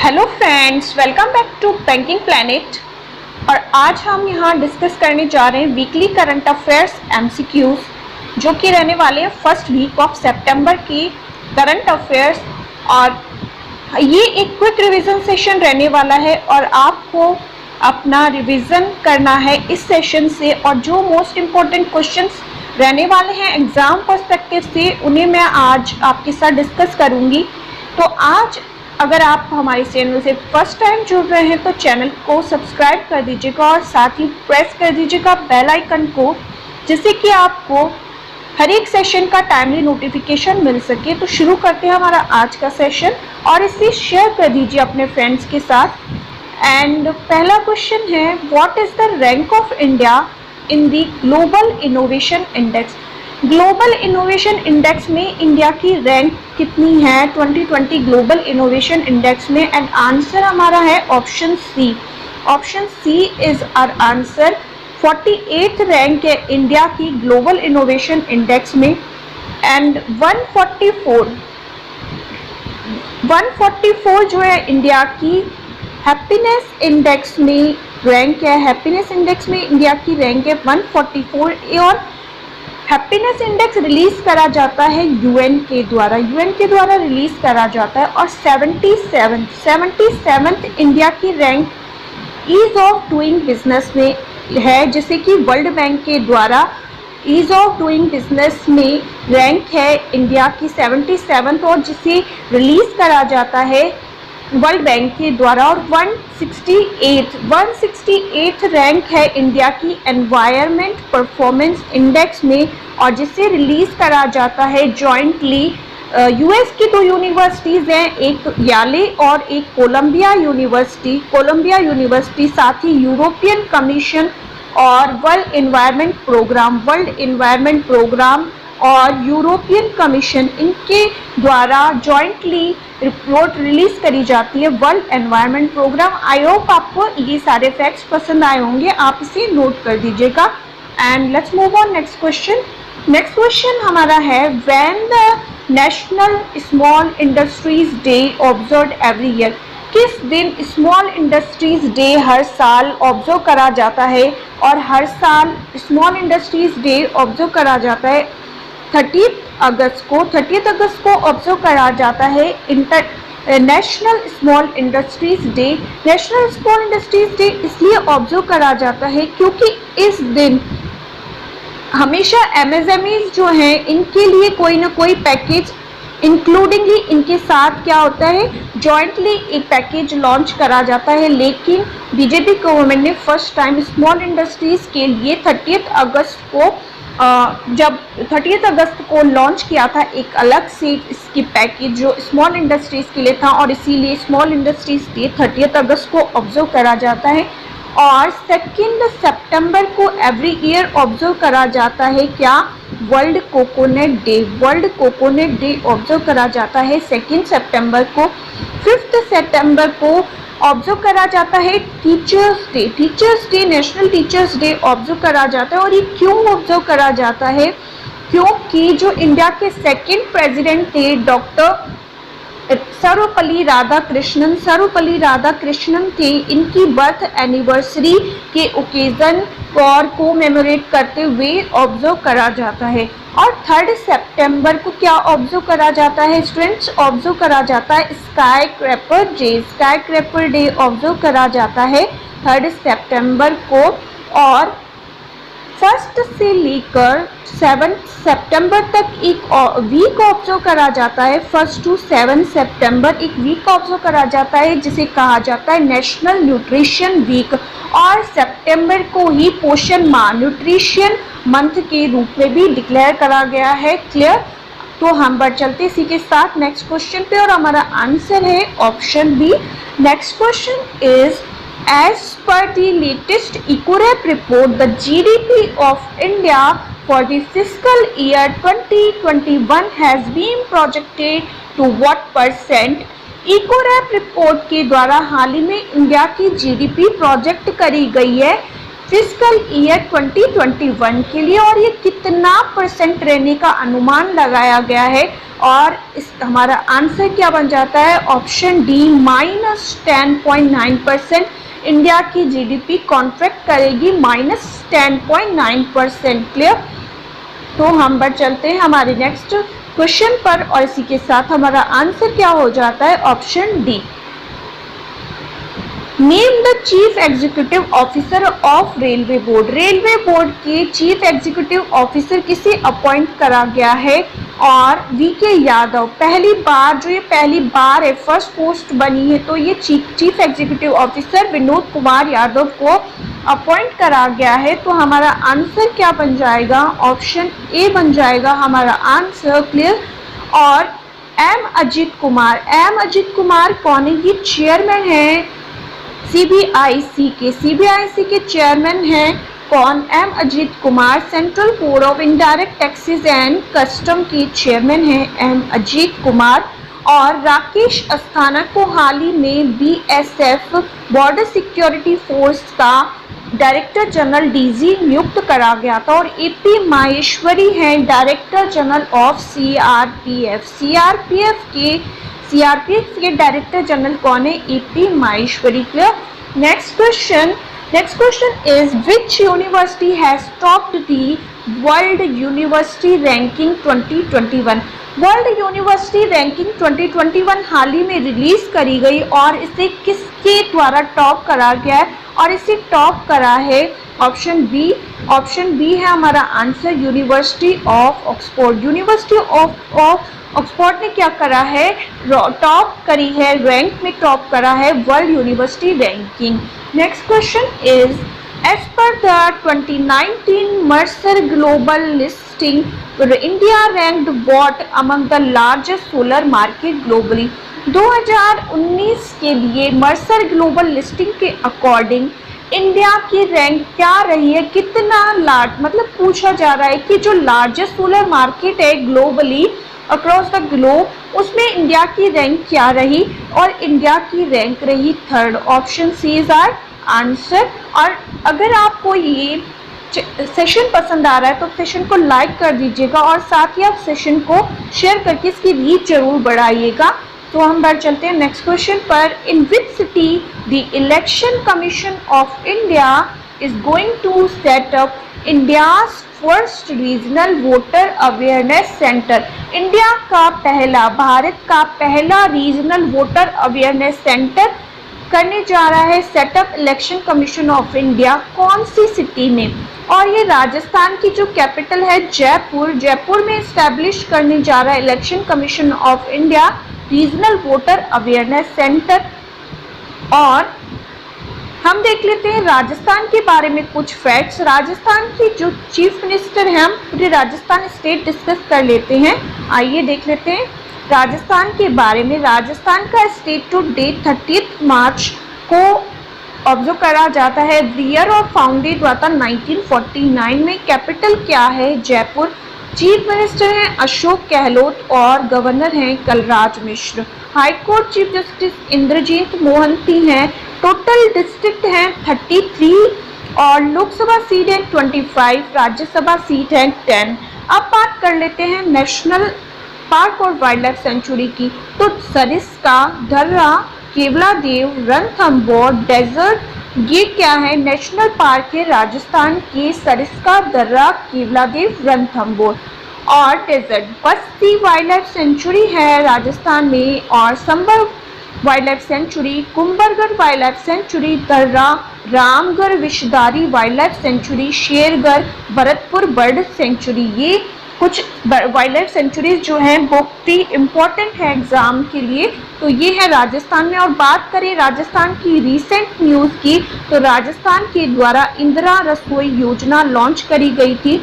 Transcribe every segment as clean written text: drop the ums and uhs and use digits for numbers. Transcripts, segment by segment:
Hello friends, welcome back to banking planet. और आज हम यहाँ डिस्कस करने जा रहे हैं वीकली करंट अफेयर्स एमसीक्यूज जो कि रहने वाले हैं फर्स्ट वीक ऑफ सितंबर की करंट अफेयर्स। और ये एक क्विक रिवीजन सेशन रहने वाला है और आपको अपना रिवीजन करना है इस सेशन से। और जो मोस्ट इम्पोर्टेंट क्वेश्चंस रहने वाले हैं एग्जाम पर्सपेक्टिव से उन्हें मैं आज आपके साथ डिस्कस करूँगी। तो आज अगर आप हमारे चैनल से फर्स्ट टाइम जुड़ रहे हैं तो चैनल को सब्सक्राइब कर दीजिएगा और साथ ही प्रेस कर दीजिएगा बेल आइकन को, जिससे कि आपको हर एक सेशन का टाइमली नोटिफिकेशन मिल सके। तो शुरू करते हैं हमारा आज का सेशन और इसे शेयर कर दीजिए अपने फ्रेंड्स के साथ। एंड पहला क्वेश्चन है, what is the rank of India in the global innovation index. Global innovation index में इंडिया की रैंक कितनी है 2020 ग्लोबल इनोवेशन इंडेक्स में। एंड आंसर हमारा है option C. Option C is our answer. 48th rank है India की global innovation index में। एंड 144 जो है इंडिया की हैप्पीनेस इंडेक्स में रैंक है। हैप्पीनेस इंडेक्स में इंडिया की रैंक है 144। और हैप्पीनेस इंडेक्स रिलीज करा जाता है यूएन के द्वारा रिलीज करा जाता है। और 77th इंडिया की rank ease of doing business में है, जिसे कि वर्ल्ड बैंक के द्वारा ईज ऑफ डूइंग बिजनेस में रैंक है इंडिया की 77th और जिसे रिलीज करा जाता है वर्ल्ड बैंक के द्वारा। और 168th रैंक है इंडिया की एनवायरनमेंट परफॉर्मेंस इंडेक्स में और जिसे रिलीज करा जाता है जॉइंटली यूएस की 2 यूनिवर्सिटीज़ हैं, एक याले और एक कोलंबिया यूनिवर्सिटी, साथ ही यूरोपियन कमीशन और वर्ल्ड एनवायरनमेंट प्रोग्राम और यूरोपियन कमीशन, इनके द्वारा जॉइंटली रिपोर्ट रिलीज करी जाती है world environment programme. I hope आपको ये सारे फैक्ट्स पसंद आए होंगे, आप इसे नोट कर दीजिएगा। And let's move on next question. Next question हमारा है, when the national small industries day observed every year. किस दिन स्मॉल इंडस्ट्रीज डे हर साल ऑब्जर्व करा जाता है। और हर साल स्मॉल इंडस्ट्रीज डे ऑब्जर्व करा जाता है 30 अगस्त को ऑब्जर्व करा जाता है national small industries day. National small industries day इसलिए ऑब्जर्व करा जाता है क्योंकि इस दिन हमेशा एमएसएमईज जो हैं इनके लिए कोई ना कोई पैकेज इंक्लूडिंगली इनके साथ क्या होता है, जॉइंटली एक पैकेज लॉन्च करा जाता है। लेकिन बीजेपी गवर्नमेंट ने फर्स्ट टाइम स्मॉल इंडस्ट्रीज के लिए 30 अगस्त को लॉन्च किया था एक अलग से इसकी पैकेज जो स्मॉल इंडस्ट्रीज के लिए था। और इसीलिए स्मॉल इंडस्ट्रीज डे 30 अगस्त को ऑब्जर्व करा जाता है। और 2 सितंबर को एवरी ईयर ऑब्जर्व करा जाता है क्या, वर्ल्ड कोकोनट डे ऑब्जर्व करा जाता है 2 सितंबर को। 5 सितंबर को ऑब्जर्व करा जाता है teachers day national teachers day observe करा जाता है। और ये क्यों ऑब्जर्व करा जाता है, क्योंकि जो इंडिया के सेकंड प्रेसिडेंट थे डॉक्टर सर्वपल्ली राधाकृष्णन थे, इनकी बर्थ एनिवर्सरी के ओकेजन और कोमेमोरेट करते हुए ऑब्जर्व करा जाता है। और 3 सितंबर को क्या ऑब्जर्व करा जाता है स्टूडेंट्स, ऑब्जर्व करा जाता है स्काई क्रैपर डे ऑब्जर्व करा जाता है 3 सितंबर को। और 1 से लेकर 7 सितंबर तक एक वीक ऑब्जर्व करा जाता है। 1 to 7 सितंबर एक वीक ऑब्जर्व करा जाता है जिसे कहा जाता है नेशनल न्यूट्रिशन वीक। और सितंबर को ही पोषण माह न्यूट्रिशन मंथ के रूप में भी डिक्लेयर करा गया है। क्लियर। तो हम बढ़ चलते इसी के साथ नेक्स्ट क्वेश्चन पे और हमारा आंसर है option B. Next question is, as per the latest EcoRep report, the GDP of India for the fiscal year 2021 has been projected to what percent? EcoRep report के द्वारा हाल ही में इंडिया की GDP project करी गई है physical year 2021 के लिए, और ये कितना परसेंट रहने का अनुमान लगाया गया है, और इस हमारा आंसर क्या बन जाता है, ऑप्शन डी -10.9%। इंडिया की जीडीपी कॉन्ट्रैक्ट करेगी -10.9%। क्लियर। तो हम बढ़ चलते हैं हमारे नेक्स्ट क्वेश्चन पर, और इसी के साथ हमारा आंसर क्या हो जाता है, option D. Name the chief executive officer of railway board. Railway board के चीफ एग्जीक्यूटिव ऑफिसर किसे अपॉइंट करा गया है, और वीके यादव पहली बार है, फर्स्ट पोस्ट बनी है, तो ये chief executive officer Vinod Kumar Yadav को अपॉइंट करा गया है। तो हमारा आंसर क्या बन जाएगा, ऑप्शन ए बन जाएगा हमारा आंसर। क्लियर। और एम अजीत कुमार कौन है, ये चेयरमैन है सीबीआईसी के चेयरमैन हैं कौन, M Ajit Kumar. Central board of indirect taxes and custom के चेयरमैन हैं एम अजीत कुमार। और राकेश अस्थाना को हाल ही में बीएसएफ बॉर्डर सिक्योरिटी फोर्स का डायरेक्टर जनरल डीजी नियुक्त करा गया था। और एपी माहेश्वरी हैं डायरेक्टर जनरल ऑफ सीआरपीएफ के डायरेक्टर जनरल कौन है, AP Maheshwari. Clear. Next question is which university has topped the world university ranking 2021। World university ranking 2021 हाल ही में रिलीज करी गई, और इसे किसके द्वारा टॉप करा गया है, और इसे टॉप करा है ऑप्शन बी है हमारा answer, university of Oxford. University of Oxford ने क्या करा है, टॉप करी है, रैंक में टॉप करा है world university ranking. Next question is as per the 2019 Mercer global listing India ranked what among the largest solar market globally. 2019 के लिए मर्सर ग्लोबल लिस्टिंग के अकॉर्डिंग इंडिया की रैंक क्या रही है, कितना लार्ज, मतलब पूछा जा रहा है कि जो लार्जेस्ट सोलर मार्केट है ग्लोबली अक्रॉस द ग्लोब, उसमें इंडिया की रैंक क्या रही, और इंडिया की रैंक रही third. Option C is our answer. और अगर आपको ये सेशन पसंद आ रहा है तो सेशन को लाइक कर दीजिएगा, और साथ ही आप सेशन को शेयर करके इसकी रीच जरूर बढ़ाइएगा। तो हम बढ़ चलते हैं नेक्स्ट क्वेश्चन पर। In which city the election commission of India is going to set up India's first regional voter awareness centre. India का भारत का पहला रीजनल वोटर अवेयरनेस सेंटर करने जा रहा है setup election commission of India, कौन सी city में, और ये राजस्थान की जो कैपिटल है जयपुर में इस्टेब्लिश करने जा रहा है election commission of India regional voter awareness centre. और हम देख लेते हैं राजस्थान के बारे में कुछ फैक्ट्स। राजस्थान की जो चीफ मिनिस्टर हैं, हम पूरे राजस्थान स्टेट डिस्कस कर लेते हैं। आइए देख लेते हैं राजस्थान के बारे में। राजस्थान का स्टेट टू डे 30 मार्च को ऑब्जर्व करा जाता है। ईयर और फाउंडेड हुआ था 1949 में। कैपिटल क्या है, जयपुर। चीफ मिनिस्टर हैं अशोक गहलोत और गवर्नर हैं Kalraj Mishra. High court chief justice Indrajit Mohanty हैं। टोटल डिस्ट्रिक्ट हैं 33 और लोकसभा सीट है 25, राज्यसभा सीट है 10। अब बात कर लेते हैं नेशनल पार्क और वाइल्ड लाइफ सेंचुरी की। तो सरिस्का, दर्रा, केवलादेव, रणथंभौर, डेजर्ट, ये क्या है, नेशनल पार्क है राजस्थान के सरिस्का, दर्रा, केवलादेव, रणथंभौर। और डेजर्ट बस्ती वाइल्ड लाइफ सेंचुरी है राजस्थान में, और Sambhar wild life sanctuary, Kumbhalgarh wild life sanctuary, Darrah, Ramgarh Vishdhari wild life sanctuary, Shergarh, Bharatpur bird sanctuary. ये कुछ वाइल्ड लाइफ सेंचुरीज जो हैं बहुत ही इम्पोर्टेंट है एग्जाम के लिए। तो ये है राजस्थान में। और बात करें राजस्थान की रीसेंट न्यूज़ की, तो राजस्थान के द्वारा इंदिरा रसोई योजना लॉन्च करी गई थी।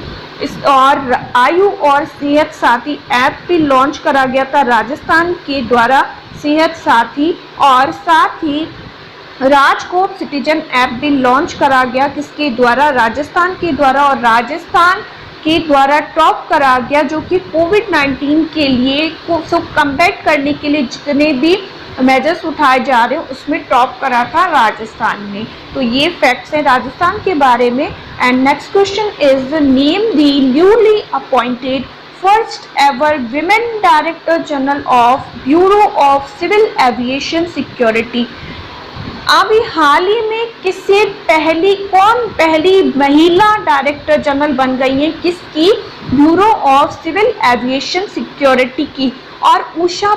और आयु और सेहत साथी ऐप भी लॉन्च करा गया था राजस्थान के द्वारा, सेहत साथी। और साथ ही राजकोट सिटीजन ऐप भी लॉन्च करा गया, किसके द्वारा, राजस्थान के द्वारा। और राजस्थान के द्वारा टॉप करा गया, जो कि कोविड-19 के लिए को कम्बैट करने के लिए जितने भी मेजर्स उठाए जा रहे हैं उसमें टॉप करा था राजस्थान ने। तो ये फैक्ट्स हैं राजस्थान के बारे में। And next question is name the newly appointed first ever women director general of bureau of civil aviation security. अभी हाल ही में कौन पहली महिला डायरेक्टर जनरल बन गई है, किसकी? Bureau of civil aviation security की। और उषा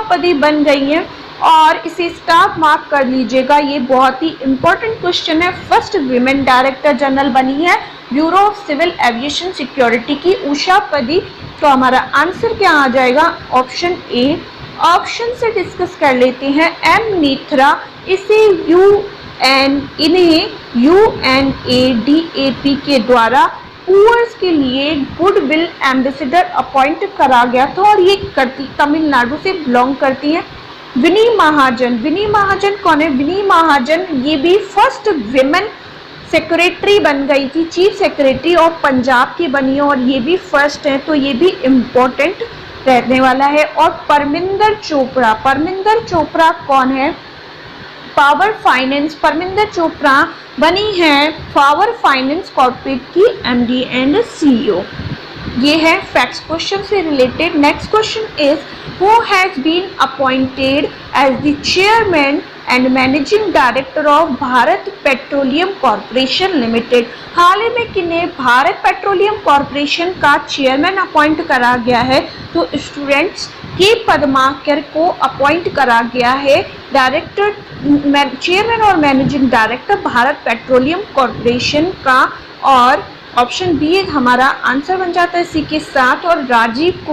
पदी बन गई है। और इसे स्टार मार्क कर लीजिएगा, ये बहुत ही इंपॉर्टेंट क्वेश्चन है। फर्स्ट विमेन डायरेक्टर जनरल बनी है bureau of civil aviation security की उषा पदी। तो हमारा आंसर क्या आ जाएगा? Option A. ऑप्शन से डिस्कस कर लेते हैं। एम नेत्रा इन्हें UNADAP के द्वारा पुअर्स के लिए गुडविल एम्बेसडर अपॉइंट करा गया था और ये तमिलनाडु से बिलोंग करती हैं। विनी महाजन कौन है? विनी महाजन ये भी फर्स्ट विमेन सेक्रेटरी बन गई थी, चीफ सेक्रेटरी और पंजाब की बनी है और ये भी फर्स्ट है, तो ये भी इम्पोर्टेंट रहने वाला है। और परमिंदर चोपड़ा कौन है? परमिंदर चोपड़ा बनी है पावर फाइनेंस कॉर्पोरेट की MD एंड CEO। ये है फैक्ट्स क्वेश्चन से related. Next question is who has been appointed as the chairman and managing director of Bharat petroleum corporation limited. हाल ही में किन्हें भारत पेट्रोलियम कॉर्पोरेशन का चेयरमैन अपॉइंट करा गया है? तो स्टूडेंट्स के पदमाकर को अपॉइंट करा गया है डायरेक्टर, चेयरमैन और managing director Bharat petroleum corporation का। और ऑप्शन बी हमारा आंसर बन जाता है इसी के साथ। और राजीव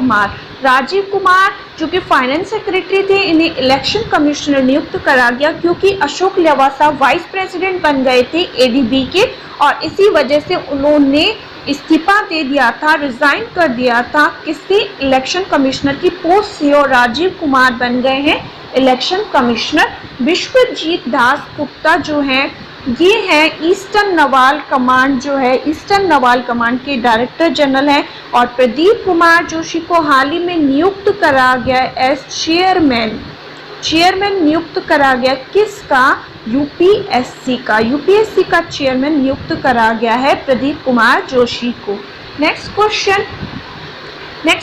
कुमार जो कि फाइनेंस सेक्रेटरी थे, इन्हें इलेक्शन कमिश्नर नियुक्त करा गया क्योंकि अशोक लवासा वाइस प्रेसिडेंट बन गए थे ADB के और इसी वजह से उन्होंने इस्तीफा दे दिया था, रिजाइन कर दिया था किससे? इलेक्शन कमिश्नर की पोस्ट से। और राजीव कुमार बन गए हैं इलेक्शन कमिश्नर। विश्वजीत दास गुप्ता जो हैं ये हैं ईस्टर्न नवाल कमांड के डायरेक्टर जनरल हैं। और प्रदीप कुमार जोशी को हाल ही में नियुक्त करा गया एज चेयरमैन नियुक्त करा गया किसका? UPSC का चेयरमैन नियुक्त करा गया है प्रदीप कुमार जोशी को। Next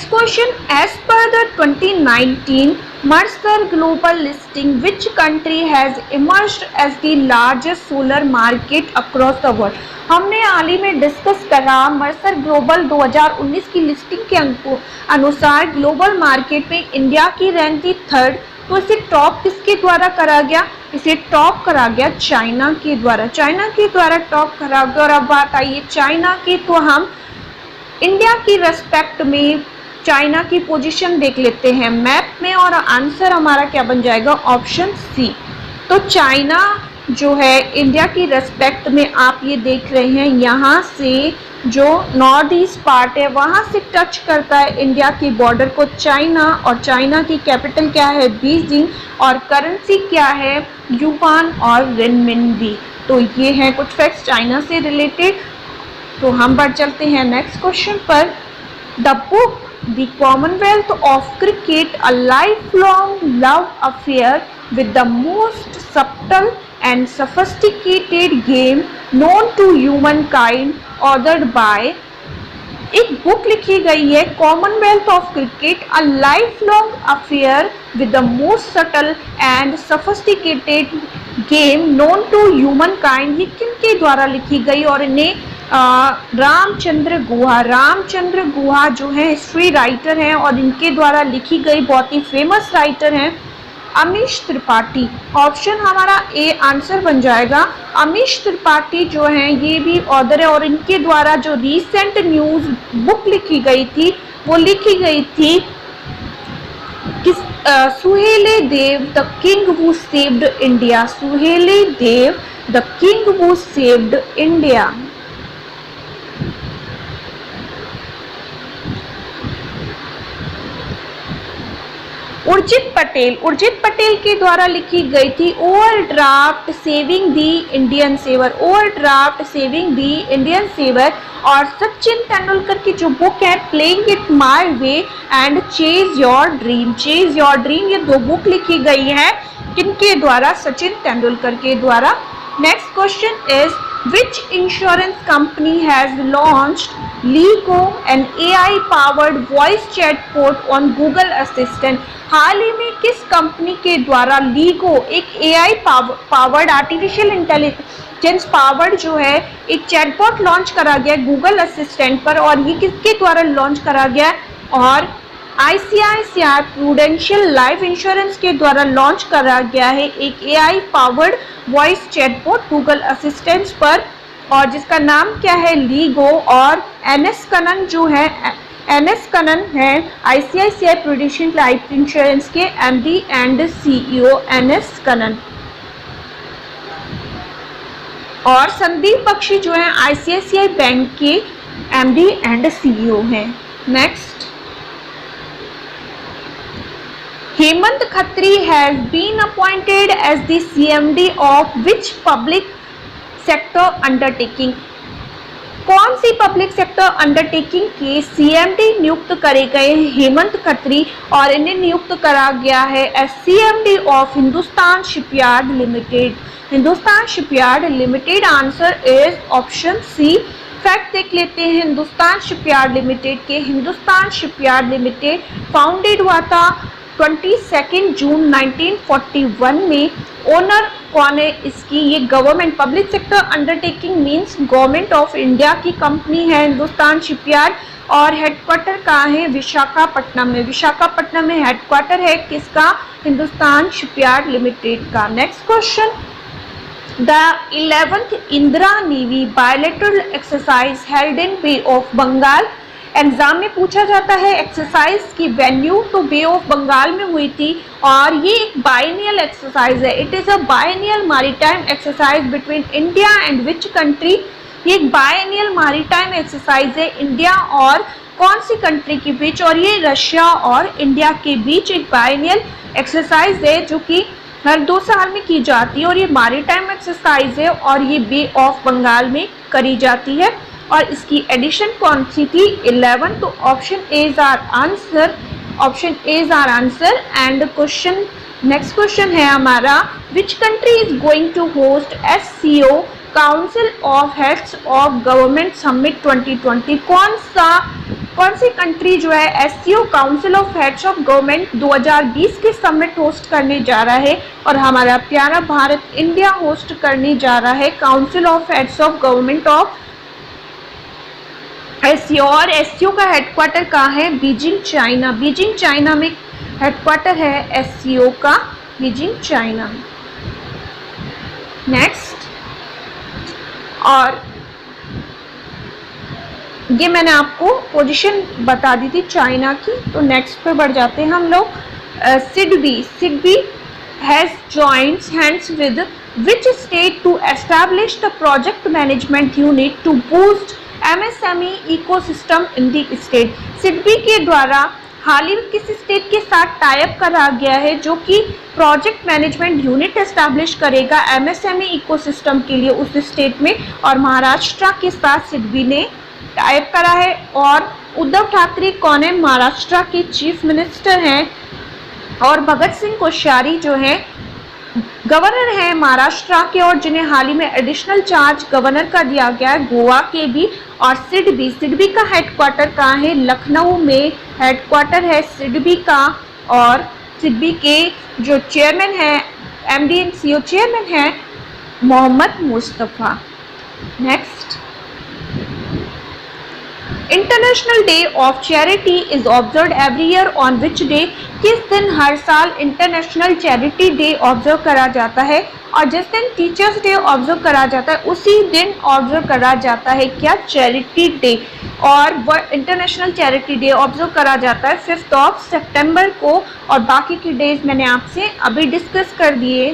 question as per the 2019 Mercer Global listing, which country has emerged as the largest solar market across the world? हमने हाल ही में डिस्कस करा मर्सर ग्लोबल 2019 की लिस्टिंग के अनुसार ग्लोबल मार्केट में इंडिया की रैंक थी 3rd। तो इसे टॉप किसके द्वारा करा गया? इसे टॉप करा गया चाइना के द्वारा टॉप करा गया। और अब बात आई है चाइना की, तो हम इंडिया की रेस्पेक्ट में चाइना की पोजीशन देख लेते हैं मैप में और आंसर हमारा क्या बन जाएगा? Option C. तो चाइना जो है इंडिया की रेस्पेक्ट में आप ये देख रहे हैं, यहाँ से जो नॉर्थ ईस्ट पार्ट है वहाँ से टच करता है इंडिया की बॉर्डर को चाइना। और चाइना की कैपिटल क्या है? बीजिंग। और करेंसी क्या है? युआन और रेनमिनबी। तो ये हैं कुछ फैक्ट्स चाइना से रिलेटेड। तो हम बढ़ चलते हैं नेक्स्ट क्वेश्चन पर। The book The Commonwealth of Cricket, a lifelong love affair with the most subtle and sophisticated game known to humankind, authored by। एक बुक लिखी गई है commonwealth of cricket, a life long affair with the most subtle and sophisticated game known to human kind. ये किनके द्वारा लिखी गई? और इन्हें रामचंद्र गुहा जो है हिस्ट्री राइटर हैं और इनके द्वारा लिखी गई बहुत ही फेमस राइटर हैं अमीश त्रिपाठी। ऑप्शन हमारा ए आंसर बन जाएगा। अमीश त्रिपाठी जो हैं ये भी ऑथर है और इनके द्वारा जो रीसेंट न्यूज़ बुक लिखी गई थी वो लिखी गई थी Suheldev the king who saved India. Suheldev the king who saved India. Urjit Patel के द्वारा लिखी गई थी overdraft saving the Indian saver, overdraft saving the Indian saver. और सचिन तेंदुलकर की जो बुक है playing it my way and chase your dream, chase your dream, ये दो बुक लिखी गई है किनके द्वारा? सचिन तेंदुलकर के द्वारा। Next question is which insurance company has launched Ligo, an AI powered voice chatbot on Google Assistant? हाल ही में किस कंपनी के द्वारा लीगो एक AI powered artificial intelligence powered जो है एक चैटबॉट लॉन्च करा गया गूगल असिस्टेंट पर, और ये किसके द्वारा लॉन्च करा गया? और ICICI प्रूडेंशियल लाइफ इंश्योरेंस के द्वारा लॉन्च करा गया है एक AI powered voice chatbot Google assistant पर, और जिसका नाम क्या है? लीगो। और NS कनन जो है, NS कनन है ICICI प्रूडेंशियल लाइफ इंश्योरेंस के MD and CEO NS Kannan. और संदीप बख्शी जो है ICICI बैंक के MD एंड CEO हैं। Next, Hemant Khatri has been appointed as the CMD of which public sector undertaking? कौन सी पब्लिक सेक्टर अंडरटेकिंग के CMD नियुक्त करे गए हेमंत खत्री, और इन्हें नियुक्त करा गया है as CMD of Hindustan shipyard limited, Hindustan shipyard limited. Answer is option C. Fact देख लेते हैं हिंदुस्तान शिपयार्ड लिमिटेड के। हिंदुस्तान शिपयार्ड लिमिटेड फाउंडेड हुआ था 22 जून 1941 में। ओनर कौन है इसकी? ये government public sector undertaking means government of India की कंपनी है हिंदुस्तान शिपयार्ड। और हेडक्वार्टर कहाँ है? विशाखापट्टनम में। विशाखापट्टनम में हेडक्वार्टर है किसका? हिंदुस्तान शिपयार्ड लिमिटेड का। Next question, the 11th Indra navy bilateral exercise held in bay of Bengal. Exam में पूछा जाता है एक्सरसाइज की वेन्यू, तो बे ऑफ बंगाल में हुई थी, और ये एक बायनियल एक्सरसाइज है। It is a biennial maritime exercise between India and which country? ये एक बायनियल मैरीटाइम एक्सरसाइज है इंडिया और कौन सी कंट्री के बीच? और ये रशिया और इंडिया के बीच एक बायनियल एक्सरसाइज है जो कि हर 2 साल में की जाती है, और ये मैरीटाइम एक्सरसाइज है और ये बे ऑफ बंगाल में करी जाती है। और इसकी एडिशन कौन सी थी? 11। तो option A is our answer, option A is our answer. And question, next question है हमारा, which country is going to host SCO council of heads of government summit 2020? कौन सी कंट्री जो है SCO council of heads of government 2020 के summit host करने जा रहा है? और हमारा प्यारा भारत इंडिया होस्ट करने जा रहा है council of heads of government of SCO। और SCO का हेडक्वार्टर कहाँ है? Beijing China. बीजिंग चाइना में हेडक्वार्टर है SCO का, बीजिंग चाइना। नेक्स्ट, और ये मैंने आपको पोजीशन बता दी थी चाइना की। तो नेक्स्ट पे बढ़ जाते हैं हम लोग। SIDBI has joint hands with which state to establish the project management unit to boost MSME ecosystem in the state? SIDBI के द्वारा हाल ही में किस स्टेट के साथ टाइप करा गया है जो कि प्रोजेक्ट मैनेजमेंट यूनिट एस्टैब्लिश करेगा MSME इकोसिस्टम के लिए उस स्टेट में? और महाराष्ट्र के साथ सिडबी ने टाइप करा है। और उद्धव ठाकरे कौन है? महाराष्ट्र के चीफ मिनिस्टर हैं। और भगत सिंह कोश्यारी जो है गवर्नर है महाराष्ट्र के, और जिन्हें हाल ही में एडिशनल चार्ज गवर्नर का दिया गया है गोवा के भी। और सिडबी का हेडक्वार्टर कहाँ है? लखनऊ में हेडक्वार्टर है सिडबी का। और सिडबी के जो चेयरमैन है MD एंड CEO चेयरमैन है Mohammad Mustafa. Next, international day of charity is observe every year on which day? किस दिन हर साल इंटरनेशनल चैरिटी डे ऑब्जर्व करा जाता है? और जिस दिन टीचर्स डे ऑब्जर्व करा जाता है उसी दिन ऑब्जर्व करा जाता है क्या? Charity day. और वह इंटरनेशनल चैरिटी डे ऑब्जर्व करा जाता है 5 सितंबर को। और बाकी के डेज मैंने आपसे अभी डिस्कस कर दिए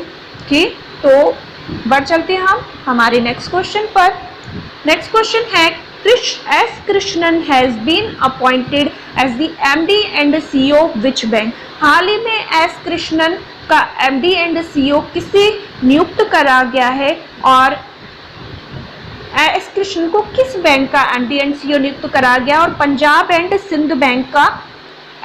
कि। तो बढ़ चलते हैं हम हमारे नेक्स्ट क्वेश्चन पर। नेक्स्ट क्वेश्चन है, S. Krishnan has been appointed as the MD and CEO of which bank? हाल ही में S. कृष्णन का MD and CEO किसे नियुक्त करा गया है और S. कृष्णन को किस बैंक का MD and CEO नियुक्त करा गया और पंजाब एंड सिंध बैंक का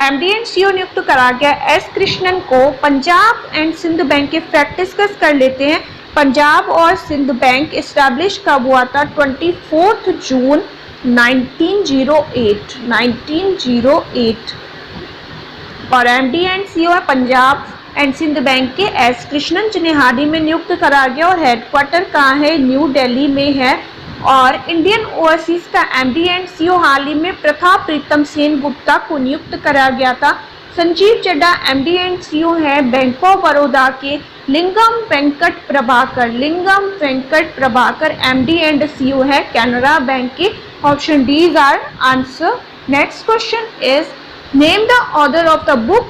MD and CEO नियुक्त करा गया S. कृष्णन को। पंजाब एंड सिंध बैंक के फैक्ट डिस्कस कर लेते हैं। पंजाब और सिंध बैंक इस्टेब्लिश कब हुआ था? 24 जून 1908 और MD एंड CEO है पंजाब एंड सिंध बैंक के S. कृष्णन, जिन्हें हाल ही में नियुक्त करा गया और हेडक्वार्टर कहाँ है? न्यू दिल्ली में है। और इंडियन ओवरसीज का MD एंड CEO हाल ही में प्रथा प्रीतम सेन गुप्ता को नियुक्त करा गया था। Sanjiv Chadha MD and CEO है बैंक ऑफ बड़ौदा के। Lingam Venkat Prabhakar MD and CEO है कैनरा बैंक के। Option D is our answer. Next question is name the author of the book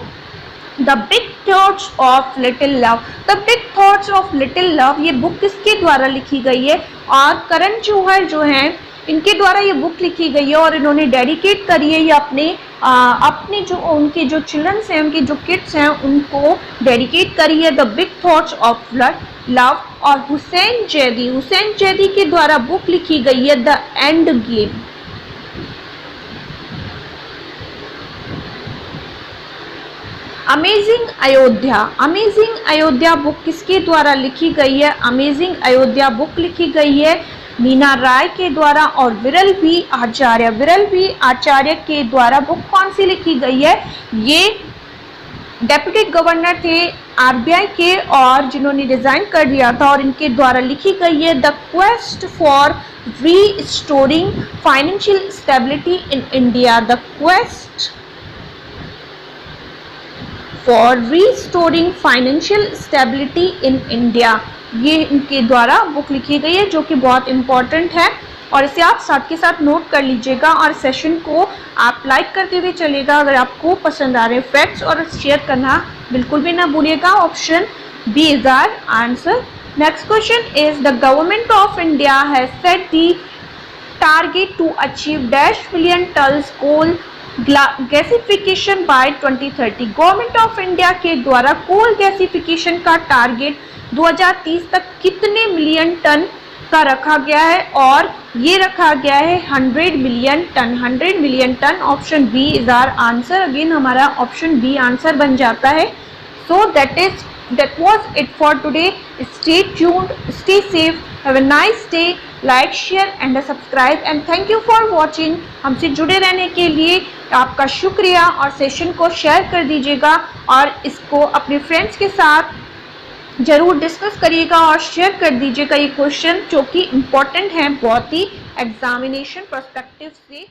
the big thoughts of little love. The big thoughts of little love ये book किसके द्वारा लिखी गई है? और करण जौहर जो हैं इनके द्वारा ये बुक लिखी गई है और इन्होंने डेडिकेट करी है ये अपने जो उनके जो चिल्ड्रंस हैं, उनके जो किड्स हैं, उनको डेडिकेट करी है the big thoughts of love. और हुसैन जैदी के द्वारा बुक लिखी गई है the end game. Amazing Ayodhya book किसके द्वारा लिखी गई है? अमेजिंग अयोध्या बुक लिखी गई है मीना राय के द्वारा और विरल वी आचार्य के द्वारा। बुक कौन सी लिखी गई है? ये डेप्यूटी गवर्नर थे RBI के और जिन्होंने रिजाइन कर दिया था और इनके द्वारा लिखी गई है the quest for restoring financial stability in India. The quest for restoring financial stability in India, ये इनके द्वारा बुक लिखी गई है जो कि बहुत इंपॉर्टेंट है और इसे आप साथ के साथ नोट कर लीजिएगा और सेशन को आप लाइक करते हुए चलिएगा अगर आपको पसंद आ रहे फैक्ट्स और शेयर करना बिल्कुल भी ना भूलिएगा। Option B is our answer. Next question is the government of India has set the target to achieve dash million tons coal gasification by 2030। Government of India के द्वारा कोल गैसिफिकेशन का target 2030 तक कितने मिलियन टन का रखा गया है? और ये रखा गया है 100 million ton. Option B is our answer. Again हमारा ऑप्शन बी आंसर बन जाता है। सो that was it for today. Stay tuned, stay safe, have a nice day. Like, share and subscribe and thank you for watching. हमसे जुड़े रहने के लिए आपका शुक्रिया और सेशन को शेयर कर दीजिएगा और इसको अपने फ्रेंड्स के साथ जरूर डिस्कस करिएगा और शेयर कर दीजिएगा ये क्वेश्चन जो कि इम्पोर्टेंट है बहुत ही एग्जामिनेशन पर्सपेक्टिव से।